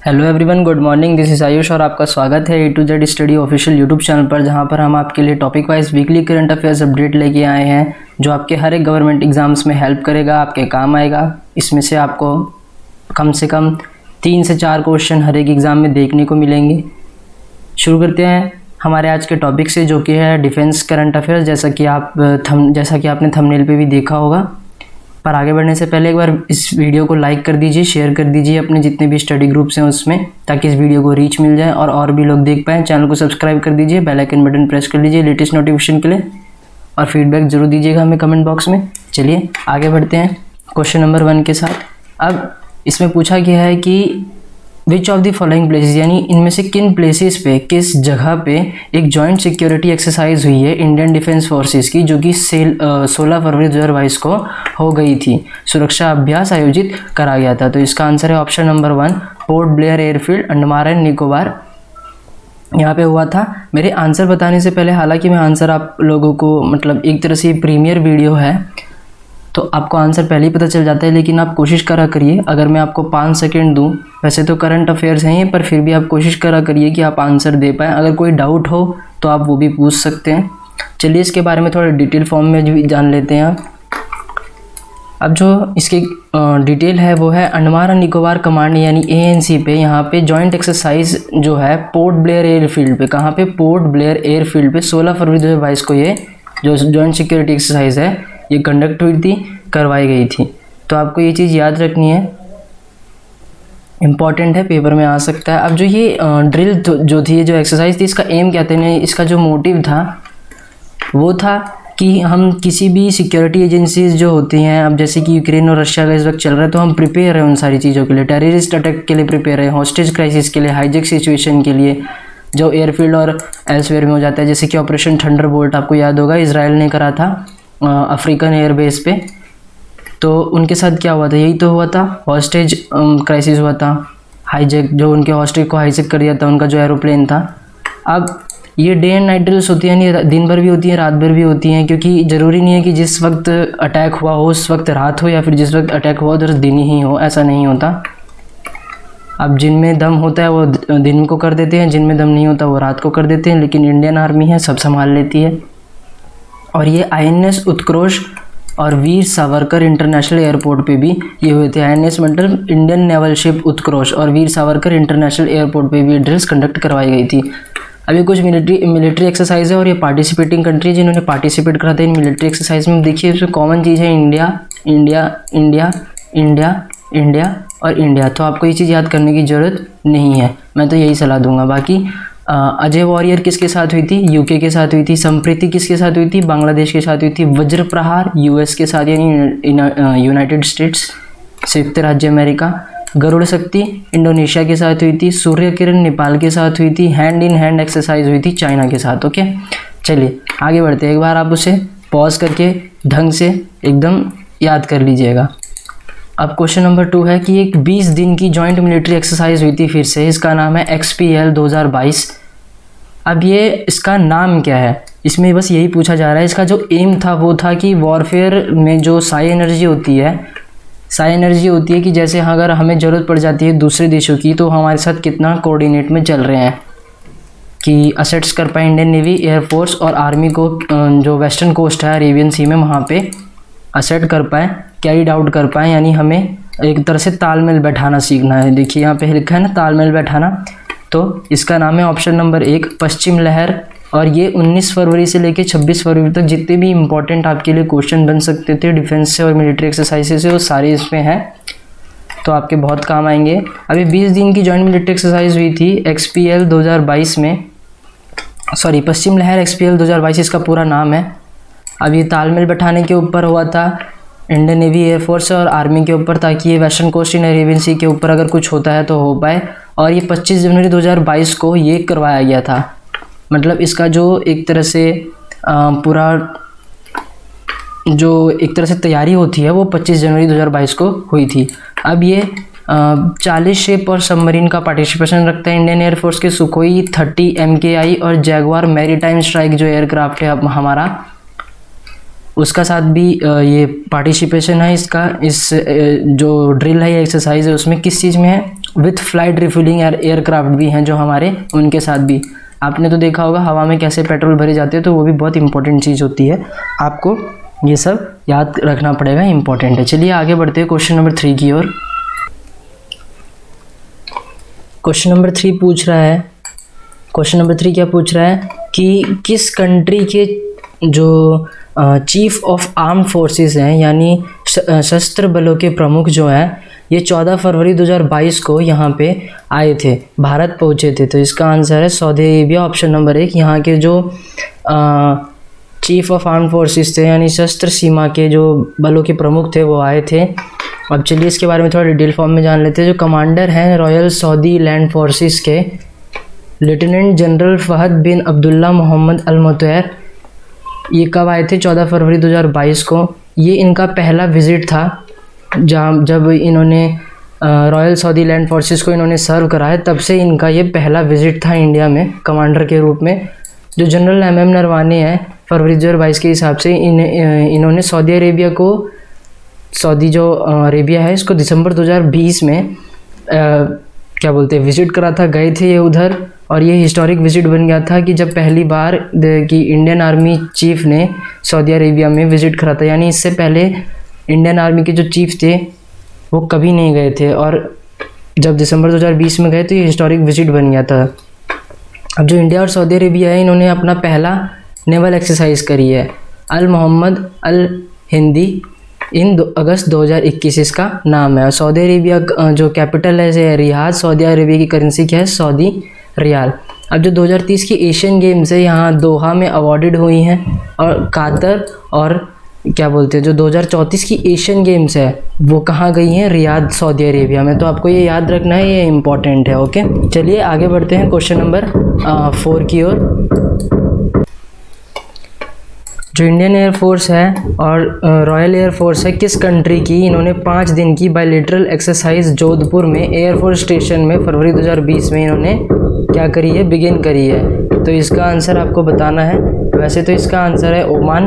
Hello everyone, good morning. This is Ayush और आपका स्वागत है A to Z study official YouTube channel पर, जहां पर हम आपके लिए topic wise weekly current affairs update लेके आए हैं, जो आपके हर एक गवर्नमेंट एग्जाम्स में हेल्प करेगा, आपके काम आएगा। इसमें से आपको कम से कम 3 से 4 क्वेश्चन हर एक एग्ज़ाम में देखने को मिलेंगे। शुरू करते हैं हमारे आज के टॉपिक से, जो कि है डिफेंस करंट अफेयर्स। जैसा कि आपने थंबनेल पे भी देखा होगा। पर आगे बढ़ने से पहले एक बार इस वीडियो को लाइक कर दीजिए, शेयर कर दीजिए अपने जितने भी स्टडी ग्रुप्स हैं उसमें, ताकि इस वीडियो को रीच मिल जाए और भी लोग देख पाएँ। चैनल को सब्सक्राइब कर दीजिए, बेल आइकन बटन प्रेस कर लीजिए लेटेस्ट नोटिफिकेशन के लिए, और फीडबैक ज़रूर दीजिएगा हमें कमेंट बॉक्स में। चलिए आगे बढ़ते हैं क्वेश्चन नंबर 1 के साथ। अब इसमें पूछा गया है कि which of the following places, यानी इनमें से किन प्लेसेस पे, किस जगह पे एक जॉइंट सिक्योरिटी एक्सरसाइज हुई है इंडियन डिफेंस फोर्सेस की, जो कि 16 फरवरी 2022 को हो गई थी। सुरक्षा अभ्यास आयोजित करा गया था। तो इसका आंसर है option number 1, port Blair airfield, Andaman and Nicobar, यहाँ पे हुआ था। मेरे आंसर बताने से पहले, हालांकि मैं आंसर आप लोगों को मतलब एक तरह से प्रीमियर वीडियो है तो आपको आंसर पहले ही पता चल जाता है, लेकिन आप कोशिश करा करिए, अगर मैं आपको 5 सेकंड दूं, वैसे तो करंट अफेयर्स हैं ये, पर फिर भी आप कोशिश करा करिए कि आप आंसर दे पाएँ। अगर कोई डाउट हो तो आप वो भी पूछ सकते हैं। चलिए इसके बारे में थोड़ा डिटेल फॉर्म में भी जान लेते हैं। अब जो इसकी डिटेल है वो है अंडमान एंड निकोबार कमांड यानी ANC पे, यहाँ पे जॉइंट एक्सरसाइज जो है पोर्ट ब्लेयर एयरफील्ड पे, कहाँ पे, पोर्ट ब्लेयर एयरफील्ड पे 16 फरवरी 2022 को ये जो जॉइंट सिक्योरिटी एक्सरसाइज है ये कंडक्ट हुई थी, करवाई गई थी। तो आपको ये चीज़ याद रखनी है, इम्पॉर्टेंट है, पेपर में आ सकता है। अब जो ये ड्रिल जो थी, जो एक्सरसाइज थी, इसका एम क्या था, इसका जो मोटिव था वो था कि हम किसी भी सिक्योरिटी एजेंसीज जो होती हैं, अब जैसे कि यूक्रेन और रशिया का इस वक्त चल रहा है, तो हम प्रिपेयर हैं उन सारी चीज़ों के लिए, टेररिस्ट अटैक के लिए प्रिपेयर है, हॉस्टेज क्राइसिस के लिए, हाईजेक सिचुएशन के लिए, जो एयरफील्ड और एल्सवेयर में हो जाता है। जैसे कि ऑपरेशन थंडरबोल्ट आपको याद होगा, इजराइल ने करा था अफ्रीकन एयरबेस पे। तो उनके साथ क्या हुआ था, यही तो हुआ था, हॉस्टेज क्राइसिस हुआ था, हाईजेक, जो उनके हॉस्टेज को हाईजेक कर दिया था उनका जो एरोप्लेन था। अब ये डे एंड नाइट ड्रिल्स होती हैं, यानी दिन भर भी होती हैं, रात भर भी होती हैं, क्योंकि ज़रूरी नहीं है कि जिस वक्त अटैक हुआ हो उस वक्त रात हो, या फिर जिस वक्त अटैक हुआ उधर दिन ही हो, ऐसा नहीं होता। अब जिनमें दम होता है वो दिन को कर देते हैं, जिनमें दम नहीं होता वो रात को कर देते हैं, लेकिन इंडियन आर्मी है, सब संभाल लेती है। और ये INS उत्कृष्ट और वीर सावरकर इंटरनेशनल एयरपोर्ट पे भी ये हुए थे। INS मतलब इंडियन नेवल शिप उत्कृष्ट, और वीर सावरकर इंटरनेशनल एयरपोर्ट पे भी ड्रिल्स कंडक्ट करवाई गई थी। अभी कुछ मिलिट्री एक्सरसाइज है, और ये पार्टिसिपेटिंग कंट्री जिन्होंने पार्टिसिपेट करा था इन मिलिट्री एक्सरसाइज में। देखिए इसमें कॉमन चीज़ है India, India, India, India, India और इंडिया। तो आपको ये चीज़ याद करने की ज़रूरत नहीं है, मैं तो यही सलाह दूंगा। बाकी अजय वॉरियर किसके साथ हुई थी, UK के साथ हुई थी। संप्रीति किसके साथ हुई थी, बांग्लादेश के साथ हुई थी। वज्र प्रहार US के साथ, यानी यूनाइटेड स्टेट्स, संयुक्त राज्य अमेरिका। गरुड़ शक्ति इंडोनेशिया के साथ हुई थी। सूर्य किरण नेपाल के साथ हुई थी। हैंड इन हैंड एक्सरसाइज हुई थी चाइना के साथ। ओके, चलिए आगे बढ़ते हैं। एक बार आप उसे पॉज करके ढंग से एकदम याद कर लीजिएगा। अब क्वेश्चन नंबर 2 है कि एक 20 दिन की जॉइंट मिलिट्री एक्सरसाइज हुई थी फिर से, इसका नाम है XPL 2022। अब ये इसका नाम क्या है, इसमें बस यही पूछा जा रहा है। इसका जो एम था वो था कि वॉरफेयर में जो साई एनर्जी होती है कि जैसे अगर हमें ज़रूरत पड़ जाती है दूसरे देशों की, तो हमारे साथ कितना कोऑर्डिनेट में चल रहे हैं कि असेट्स कर पाए इंडियन नेवी, एयरफोर्स और आर्मी को, जो वेस्टर्न कोस्ट है अरेबियन सी में, वहाँ पे असेट कर पाएँ, कैरीड आउट कर पाएँ, यानी हमें एक तरह से तालमेल बैठाना सीखना है। देखिए यहाँ पे लिखा है ना, तालमेल बैठाना। तो इसका नाम है ऑप्शन नंबर 1, पश्चिम लहर। और ये 19 फरवरी से लेकर 26 फरवरी तक जितने भी इंपॉर्टेंट आपके लिए क्वेश्चन बन सकते थे डिफेंस से और मिलिट्री एक्सरसाइज से, वो सारे इसमें हैं, तो आपके बहुत काम आएंगे। अभी 20 दिन की जॉइंट मिलिट्री एक्सरसाइज हुई थी XPL 2022 में, सॉरी पश्चिम लहर XPL 2022 इसका पूरा नाम है। अब ये तालमेल बैठाने के ऊपर हुआ था, इंडियन नेवी, एयरफोर्स और आर्मी के ऊपर, ताकि ये वेस्टर्न कोस्ट इन अरेबियन सी के ऊपर अगर कुछ होता है तो हो पाए। और ये 25 जनवरी 2022 को ये करवाया गया था। मतलब इसका जो एक तरह से पूरा जो एक तरह से तैयारी होती है वो 25 जनवरी 2022 को हुई थी। अब ये 40 शिप और सबमरीन का पार्टिसिपेशन रखता है इंडियन एयरफोर्स के। सुखोई 30 MKI और जैगवार मैरीटाइम स्ट्राइक जो एयरक्राफ्ट है अब हमारा, उसका साथ भी ये पार्टिसिपेशन है इसका, इस जो ड्रिल है, ये एक्सरसाइज है, उसमें किस चीज़ में है, विथ फ्लाइट रिफ्यूलिंग एयरक्राफ्ट भी हैं जो हमारे, उनके साथ भी। आपने तो देखा होगा हवा में कैसे पेट्रोल भरे जाते हैं, तो वो भी बहुत इंपॉर्टेंट चीज़ होती है, आपको ये सब याद रखना पड़ेगा, इंपॉर्टेंट है। चलिए आगे बढ़ते हैं क्वेश्चन नंबर 3 की ओर। क्वेश्चन नंबर 3 पूछ रहा है, क्वेश्चन नंबर 3 क्या पूछ रहा है कि किस कंट्री के जो चीफ ऑफ आर्म्ड फोर्सेस हैं, यानी सशस्त्र बलों के प्रमुख जो हैं, ये 14 फरवरी 2022 को यहाँ पे आए थे, भारत पहुँचे थे। तो इसका आंसर है सऊदी अरेबिया, ऑप्शन नंबर 1। यहाँ के जो चीफ ऑफ आर्म्ड फोर्सेस थे, यानी सशस्त्र सीमा के जो बलों के प्रमुख थे, वो आए थे। अब चलिए इसके बारे में थोड़ा डिटेल फॉर्म में जान लेते हैं। जो कमांडर हैं रॉयल सऊदी लैंड फोर्सेस के, लेफ्टिनेंट जनरल फहद बिन अब्दुल्ला मोहम्मद अल मुतैर, ये कब आए थे, 14 फरवरी 2022 को। ये इनका पहला विज़िट था जब इन्होंने रॉयल सऊदी लैंड फोर्सेस को इन्होंने सर्व कराया, तब से इनका ये पहला विज़िट था इंडिया में कमांडर के रूप में। जो जनरल MM नरवाने हैं, फरवरी 2022 के हिसाब से इन्होंने सऊदी अरेबिया को, सऊदी जो अरेबिया है, इसको दिसंबर 2020 में क्या बोलते हैं, विज़िट करा था, गए थे ये उधर। और ये हिस्टोरिक विज़िट बन गया था कि जब पहली बार कि इंडियन आर्मी चीफ ने सऊदी अरेबिया में विज़िट करा था, यानी इससे पहले इंडियन आर्मी के जो चीफ थे वो कभी नहीं गए थे, और जब दिसंबर 2020 में गए तो ये हिस्टोरिक विज़िट बन गया था। अब जो इंडिया और सऊदी अरेबिया है, इन्होंने अपना पहला नेवल एक्सरसाइज करी है, अल मोहम्मद अल हिंदी, इन अगस्त 2021 इसका नाम है। और सऊदी अरेबिया जो कैपिटल है रियाद, सऊदी अरेबिया की करेंसी क्या है, सऊदी रियाल। अब जो 2030 की एशियन गेम्स है, यहाँ दोहा में अवॉर्डेड हुई हैं, और कातर और क्या बोलते हैं जो 2034 की एशियन गेम्स है वो कहाँ गई हैं, रियाद सऊदी अरेबिया में। तो आपको ये याद रखना है, ये इम्पॉर्टेंट है। ओके, चलिए आगे बढ़ते हैं क्वेश्चन नंबर 4 की ओर। जो इंडियन एयरफोर्स है और रॉयल एयरफोर्स है, किस कंट्री की, इन्होंने 5 दिन की बायलैटरल एक्सरसाइज जोधपुर में एयरफोर्स स्टेशन में फरवरी 2020 में इन्होंने क्या करी है, बिगिन करी है। तो इसका आंसर आपको बताना है। वैसे तो इसका आंसर है ओमान,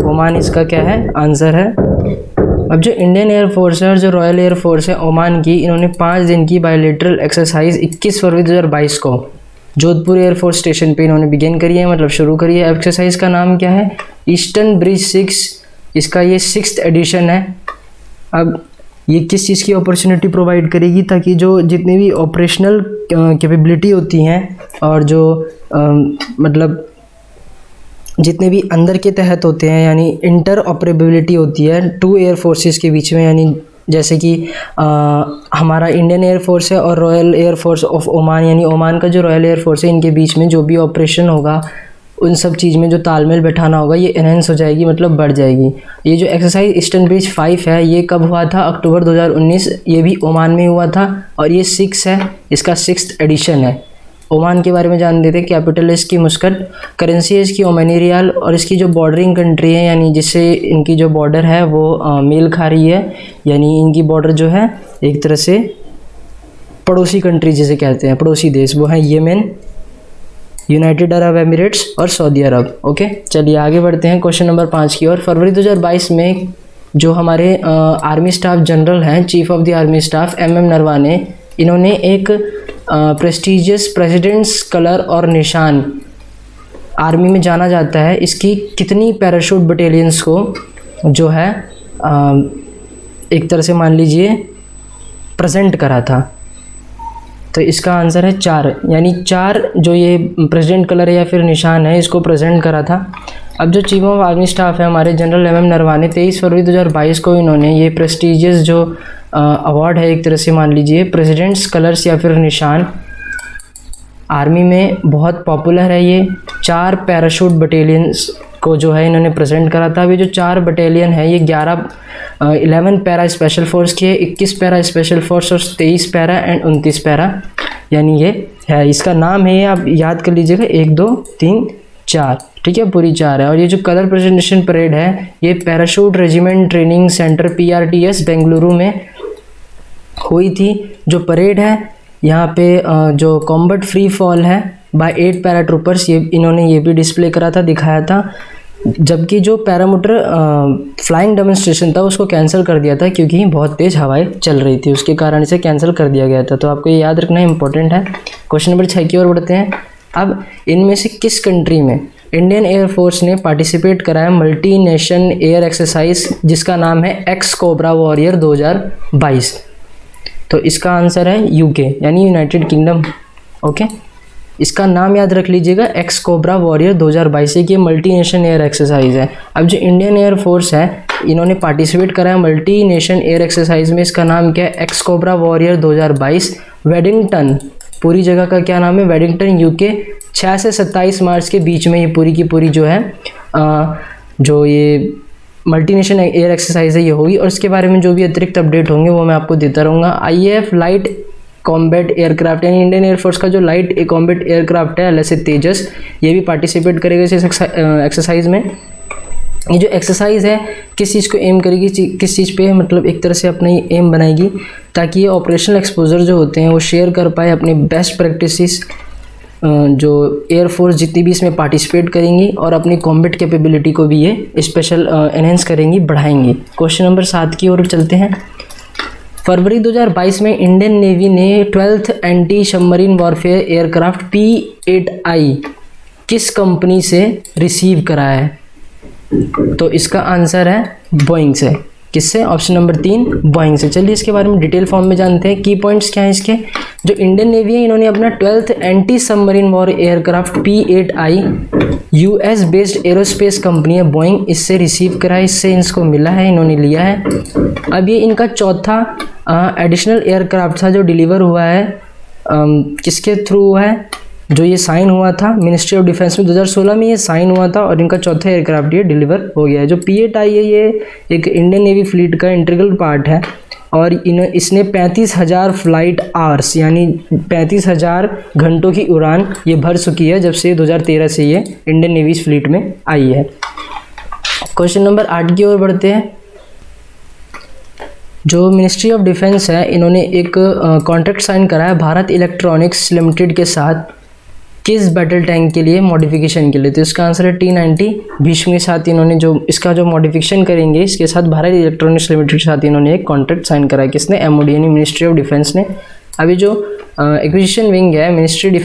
ओमान इसका क्या है, आंसर है। अब जो इंडियन एयरफोर्स है और जो रॉयल एयरफोर्स है ओमान की, इन्होंने 5 दिन की बायलैटरल एक्सरसाइज 21 फरवरी 2022 को जोधपुर एयरफोर्स स्टेशन पे इन्होंने बिगिन करी है, मतलब शुरू करी है। एक्सरसाइज का नाम क्या है, ईस्टर्न ब्रिज 6, इसका ये 6th एडिशन है। अब ये किस चीज़ की अपॉर्चुनिटी प्रोवाइड करेगी, ताकि जो जितनी भी ऑपरेशनल कैपेबिलिटी होती हैं और जो मतलब जितने भी अंदर के तहत होते हैं, यानी इंटर ऑपरेबिलिटी होती है 2 एयर फोर्सेस के बीच में, यानी जैसे कि हमारा इंडियन एयर फोर्स है और royal air force of Oman, यानी ओमान का जो रॉयल एयर फोर्स है, इनके बीच में जो भी ऑपरेशन होगा, उन सब चीज़ में जो तालमेल बैठाना होगा, ये एनहेंस हो जाएगी, मतलब बढ़ जाएगी। ये जो एक्सरसाइज ईस्टर्न ब्रिज 5 है, ये कब हुआ था, अक्टूबर 2019, ये भी ओमान में हुआ था। और ये 6 है, इसका 6th एडिशन है। ओमान के बारे में जान लेते हैं। कैपिटल है इसकी मुस्कट, करेंसी है इसकी ओमानी रियाल, और इसकी जो बॉर्डरिंग कंट्री है, यानी जिससे इनकी जो बॉर्डर है वो मेल खा रही है, यानी इनकी बॉर्डर जो है एक तरह से पड़ोसी कंट्री जिसे कहते हैं, पड़ोसी देश, वो है येमेन, यूनाइटेड अरब एमिरेट्स और सऊदी अरब। ओके, चलिए आगे बढ़ते हैं क्वेश्चन नंबर 5 की ओर। फरवरी 2022 में जो हमारे आर्मी स्टाफ जनरल हैं, chief of the army staff MM Naravane, इन्होंने एक प्रेस्टिजियस प्रेसिडेंट्स कलर और निशान आर्मी में जाना जाता है, इसकी कितनी पैराशूट बटालियंस को जो है एक तरह से मान लीजिए प्रेजेंट करा था। तो इसका आंसर है 4, यानी 4 जो ये प्रेसिडेंट कलर या फिर निशान है, इसको प्रेजेंट करा था। अब जो चीफ ऑफ आर्मी स्टाफ है हमारे जनरल MM नरवाने, 23 फरवरी 2022 को इन्होंने ये प्रेस्टिजियस जो अवार्ड है, एक तरह से मान लीजिए प्रेसिडेंट्स कलर्स या फिर निशान, आर्मी में बहुत पॉपुलर है। ये 4 पैराशूट बटालियंस को जो है इन्होंने प्रेजेंट करा था। अभी जो 4 बटालियन है, ये 11 पैरा स्पेशल फोर्स की है, 21 पैरा स्पेशल फोर्स और 23 पैरा एंड 29 पैरा, यानी ये है। इसका नाम है, आप याद कर लीजिएगा, 1 2 3 4, ठीक है, पूरी 4 है। और ये जो कलर प्रेजेंटेशन परेड है, ये parachute regiment training centre PRTS Bengaluru में हुई थी। जो परेड है यहाँ पे जो कॉम्बैट फ्री फॉल है बाय 8 पैराट्रूपर्स, ये इन्होंने ये भी डिस्प्ले करा था, दिखाया था। जबकि जो पैरामोटर फ्लाइंग डेमोन्स्ट्रेशन था उसको कैंसिल कर दिया था क्योंकि बहुत तेज़ हवाएं चल रही थी, उसके कारण इसे कैंसिल कर दिया गया था। तो आपको ये याद रखना इंपॉर्टेंट है। क्वेश्चन नंबर 6 की ओर बढ़ते हैं। अब इनमें से किस कंट्री में इंडियन एयरफोर्स ने पार्टिसिपेट कराया मल्टी नेशन एयर एक्सरसाइज जिसका नाम है एक्स कोबरा वॉरियर 2022? तो इसका आंसर है यूके यानी यूनाइटेड किंगडम। ओके, इसका नाम याद रख लीजिएगा, एक्स कोबरा वॉरियर 2022 की मल्टी नेशन एयर एक्सरसाइज है। अब जो इंडियन एयरफोर्स है इन्होंने पार्टिसिपेट कराया मल्टी नेशन एयर एक्सरसाइज में, इसका नाम क्या है? X cobra warrior 2022। वेडिंगटन, पूरी जगह का क्या नाम है? वेडिंगटन, यूके। 6 से 27 मार्च के बीच में ये पूरी की पूरी जो है जो ये मल्टीनेशनल एयर एक्सरसाइज है ये होगी। और इसके बारे में जो भी अतिरिक्त अपडेट होंगे वो मैं आपको देता रहूँगा। IAF लाइट कॉम्बैट एयरक्राफ्ट यानी इंडियन एयरफोर्स का जो लाइट कॉम्बैट एयरक्राफ्ट है LSA तेजस, ये भी पार्टिसिपेट करेगा इस एक्सरसाइज में। ये जो एक्सरसाइज है किस चीज़ को एम करेगी, किस चीज़ पे मतलब एक तरह से अपनी एम बनाएगी ताकि ये ऑपरेशनल एक्सपोजर जो होते हैं वो शेयर कर पाए अपने बेस्ट प्रैक्टिसेस जो एयरफोर्स जितनी भी इसमें पार्टिसिपेट करेंगी और अपनी कॉम्बैट कैपेबिलिटी को भी ये स्पेशल एनहेंस करेंगी, बढ़ाएंगी। क्वेश्चन नंबर 7 की ओर चलते हैं। फरवरी 2022 में इंडियन नेवी ने 12th anti submarine warfare aircraft P-8I किस कंपनी से रिसीव कराया है? तो इसका आंसर है बोइंग से। किससे? ऑप्शन नंबर 3 बोइंग से। चलिए इसके बारे में डिटेल फॉर्म में जानते हैं। की पॉइंट्स क्या हैं इसके? जो इंडियन नेवी है इन्होंने अपना 12th anti submarine war aircraft P-8I US based aerospace company है बोइंग, इससे रिसीव करा है, इससे इनको मिला है, इन्होंने लिया है। अब ये इनका चौथा एडिशनल एयरक्राफ्ट था जो डिलीवर हुआ है। किसके थ्रू हुआ है? जो ये साइन हुआ था मिनिस्ट्री ऑफ डिफेंस में 2016 में ये साइन हुआ था और इनका चौथा एयरक्राफ्ट ये डिलीवर हो गया है। जो P-8I है ये एक इंडियन नेवी फ्लीट का इंटीग्रल पार्ट है और इसने 35,000 फ्लाइट आवर्स यानी 35,000 घंटों की उड़ान ये भर चुकी है जब से 2013 से ये इंडियन नेवी फ्लीट में आई है। क्वेश्चन नंबर 8 की ओर बढ़ते हैं। जो मिनिस्ट्री ऑफ डिफेंस है इन्होंने एक कॉन्ट्रैक्ट साइन करा है भारत इलेक्ट्रॉनिक्स लिमिटेड के साथ किस बैटल टैंक के लिए मॉडिफिकेशन के लिए? तो इसका आंसर है T-90 भीष्म के साथ इन्होंने जो इसका जो मॉडिफिकेशन करेंगे इसके साथ भारत इलेक्ट्रॉनिक्स लिमिटेड के साथ इन्होंने एक कॉन्ट्रैक्ट साइन करा है। किसने? MOD यानी मिनिस्ट्री ऑफ डिफेंस ने। अभी जो एक्विजिशन विंग है मिनिस्ट्री ऑफ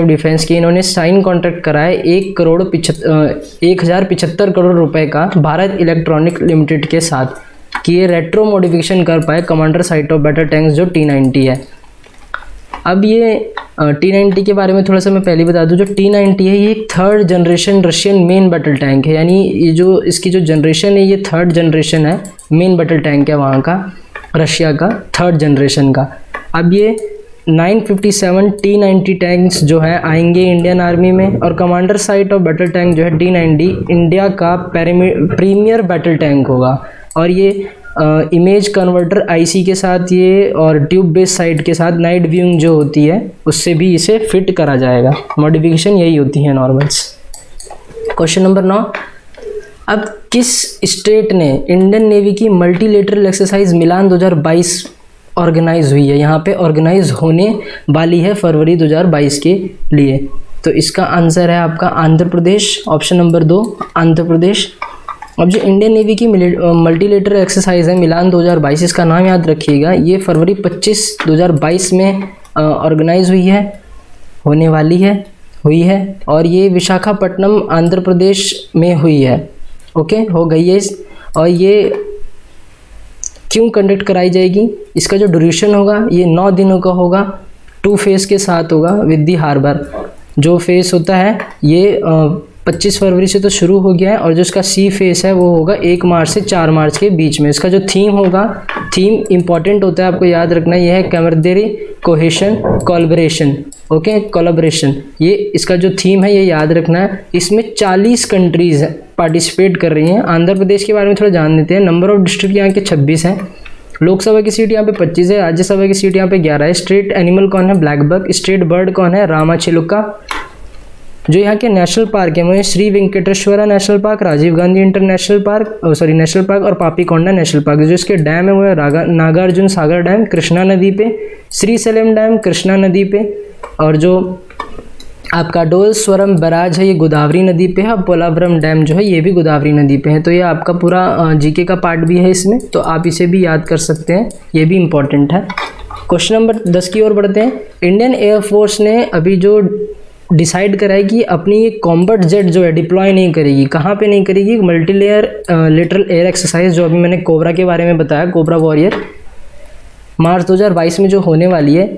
डिफेंस की इन्होंने साइन कॉन्ट्रैक्ट करा है 1,075 करोड़ रुपए का भारत इलेक्ट्रॉनिक लिमिटेड के साथ कि ये रेट्रो मॉडिफिकेशन कर पाए commander site of battle tanks जो T-90 है। अब ये T-90 के बारे में थोड़ा सा मैं पहले बता दूं, जो T-90 है ये 3rd generation Russian main battle tank है, यानी ये जो इसकी जो जनरेशन है ये 3rd जनरेशन है, मेन बैटल टैंक है वहाँ का रशिया का 3rd जनरेशन का। अब ये 957 T-90 टैंक्स जो है आएंगे इंडियन आर्मी में और commander site of battle tank जो है T-90 इंडिया का प्रीमियर बैटल टैंक होगा और ये इमेज कन्वर्टर IC के साथ ये और ट्यूब बेस साइट के साथ नाइट व्यूइंग जो होती है उससे भी इसे फिट करा जाएगा। मॉडिफिकेशन यही होती है नॉर्मल्स। Question number 9। अब किस स्टेट ने इंडियन नेवी की मल्टीलेटरल एक्सरसाइज मिलान 2022 ऑर्गेनाइज हुई है? यहाँ पे ऑर्गेनाइज होने वाली है फरवरी 2022 के लिए। तो इसका आंसर है आपका आंध्र प्रदेश। Option number 2 Andhra Pradesh. अब जो इंडियन नेवी की मल्टीलेटरल एक्सरसाइज है मिलान 2022, इसका नाम याद रखिएगा, ये फरवरी 25 2022 में ऑर्गेनाइज हुई है, होने वाली है, हुई है और ये विशाखापट्टनम आंध्र प्रदेश में हुई है। ओके, हो गई है। और ये क्यों कंडक्ट कराई जाएगी? इसका जो ड्यूरेशन होगा ये 9 दिनों का होगा, 2 फेज़ के साथ होगा विद दी हार्बर। जो फेज़ होता है ये 25 फरवरी से तो शुरू हो गया है और जो इसका सी फेस है वो होगा 1 मार्च से 4 मार्च के बीच में। इसका जो थीम होगा, थीम इंपॉर्टेंट होता है, आपको याद रखना, ये है camaraderie cohesion collaboration. Okay, collaboration, ये इसका जो थीम है ये याद रखना है। इसमें 40 कंट्रीज़ पार्टिसिपेट कर रही हैं। आंध्र प्रदेश के बारे में थोड़ा जान लेते हैं। नंबर ऑफ डिस्ट्रिक्ट यहाँ के 26 हैं। लोकसभा की सीट यहाँ पे 25 है, राज्यसभा की सीट यहाँ पे 11 है। स्टेट एनिमल कौन है? Black buck. स्टेट बर्ड कौन है? रामाचिलुका। जो यहाँ के नेशनल पार्क है वो Shri Venkateswara national park, Rajiv Gandhi international park national park और पापीकोंडा नेशनल पार्क। जो इसके डैम है वो है नागार्जुन सागर डैम कृष्णा नदी पे, श्री सलेम डैम कृष्णा नदी पे, और जो आपका डोलस्वरम बैराज है, ये गोदावरी नदी पे है। पोलावरम डैम जो है ये भी गोदावरी नदी पे है। तो ये आपका पूरा जीके का पार्ट भी है इसमें, तो आप इसे भी याद कर सकते हैं, ये भी इम्पॉर्टेंट है। क्वेश्चन नंबर 10 की ओर बढ़ते हैं। इंडियन एयरफोर्स ने अभी जो डिसाइड करा है कि अपनी ये कॉम्बैट जेट जो है डिप्लॉय नहीं करेगी। कहाँ पे नहीं करेगी? मल्टीलेयर लेटरल एयर एक्सरसाइज, जो अभी मैंने कोबरा के बारे में बताया, कोबरा वॉरियर, मार्च 2022 में जो होने वाली है,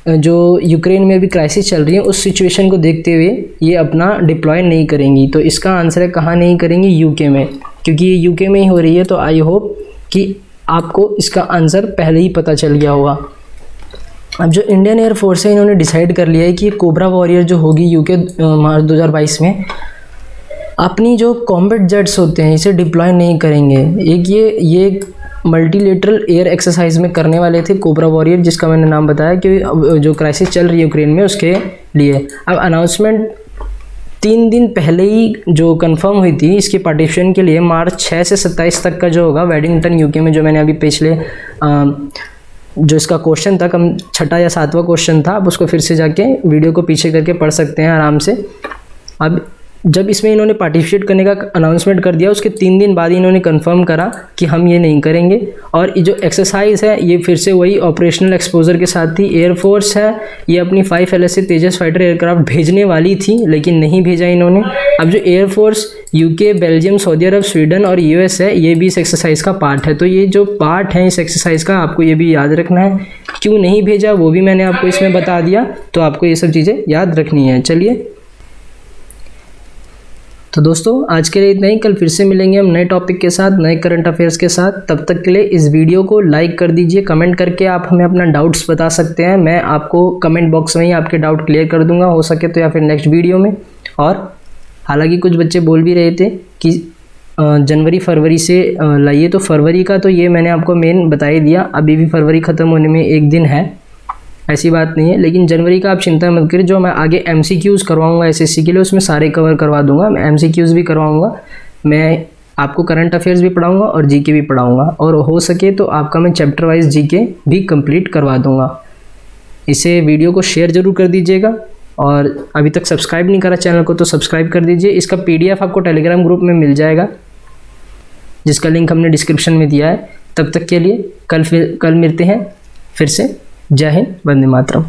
जो यूक्रेन में अभी क्राइसिस चल रही है, उस सिचुएशन को देखते हुए ये अपना डिप्लॉय नहीं करेंगी। तो इसका आंसर है कहाँ नहीं करेंगी? यूके में, क्योंकि ये यूके में ही हो रही है। तो आई होप कि आपको इसका आंसर पहले ही पता चल गया होगा। अब जो इंडियन एयरफोर्स है, इन्होंने डिसाइड कर लिया है कि कोबरा वॉरियर जो होगी यूके मार्च 2022 में, अपनी जो कॉम्बैट जेट्स होते हैं इसे डिप्लॉय नहीं करेंगे। एक ये मल्टीलेटरल एयर एक्सरसाइज में करने वाले थे कोबरा वॉरियर, जिसका मैंने नाम बताया कि जो क्राइसिस चल रही है यूक्रेन में उसके लिए। अब अनाउंसमेंट 3 दिन पहले ही जो कंफर्म हुई थी इसके पार्टिसिपेशन के लिए, मार्च 6 से 27 तक का जो होगा वेडिंगटन यूके में, जो मैंने अभी पिछले जो इसका क्वेश्चन था, कम 6वां या 7वां क्वेश्चन था, आप उसको फिर से जाके वीडियो को पीछे करके पढ़ सकते हैं आराम से। अब जब इसमें इन्होंने पार्टिसिपेट करने का अनाउंसमेंट कर दिया, उसके 3 दिन बाद इन्होंने कंफर्म करा कि हम ये नहीं करेंगे। और ये जो एक्सरसाइज है ये फिर से वही ऑपरेशनल एक्सपोजर के साथ थी। एयरफोर्स है ये अपनी 5 LSA तेजस फाइटर एयरक्राफ्ट भेजने वाली थी, लेकिन नहीं भेजा इन्होंने। अब जो एयरफोर्स यूके, बेल्जियम, सऊदी अरब, स्वीडन और US है, ये भी इस एक्सरसाइज का पार्ट है। तो ये जो पार्ट है इस एक्सरसाइज का, आपको ये भी याद रखना है। क्यों नहीं भेजा वो भी मैंने आपको इसमें बता दिया, तो आपको ये सब चीज़ें याद रखनी है। चलिए, तो दोस्तों आज के लिए इतना ही। कल फिर से मिलेंगे हम नए टॉपिक के साथ, नए करंट अफेयर्स के साथ। तब तक के लिए इस वीडियो को लाइक कर दीजिए, कमेंट करके आप हमें अपना डाउट्स बता सकते हैं। मैं आपको कमेंट बॉक्स में ही आपके डाउट क्लियर कर दूंगा, हो सके तो, या फिर नेक्स्ट वीडियो में। और हालांकि कुछ बच्चे बोल भी रहे थे कि जनवरी फरवरी से लाइए, तो फरवरी का तो ये मैंने आपको मेन बता ही दिया। अभी भी फरवरी ख़त्म होने में 1 दिन है, ऐसी बात नहीं है। लेकिन जनवरी का आप चिंता मत करिए, जो मैं आगे MCQs करवाऊंगा SSC के लिए उसमें सारे कवर करवा दूंगा। मैं MCQs भी करवाऊंगा, मैं आपको करंट अफेयर्स भी पढ़ाऊंगा और GK भी पढ़ाऊंगा, और हो सके तो आपका मैं चैप्टर वाइज GK भी कंप्लीट करवा दूंगा। इसे वीडियो को शेयर ज़रूर कर दीजिएगा, और अभी तक सब्सक्राइब नहीं करा चैनल को तो सब्सक्राइब कर दीजिए। इसका PDF आपको टेलीग्राम ग्रुप में मिल जाएगा, जिसका लिंक हमने डिस्क्रिप्शन में दिया है। तब तक के लिए कल मिलते हैं फिर से। जय हिंद, वंदे मातरम।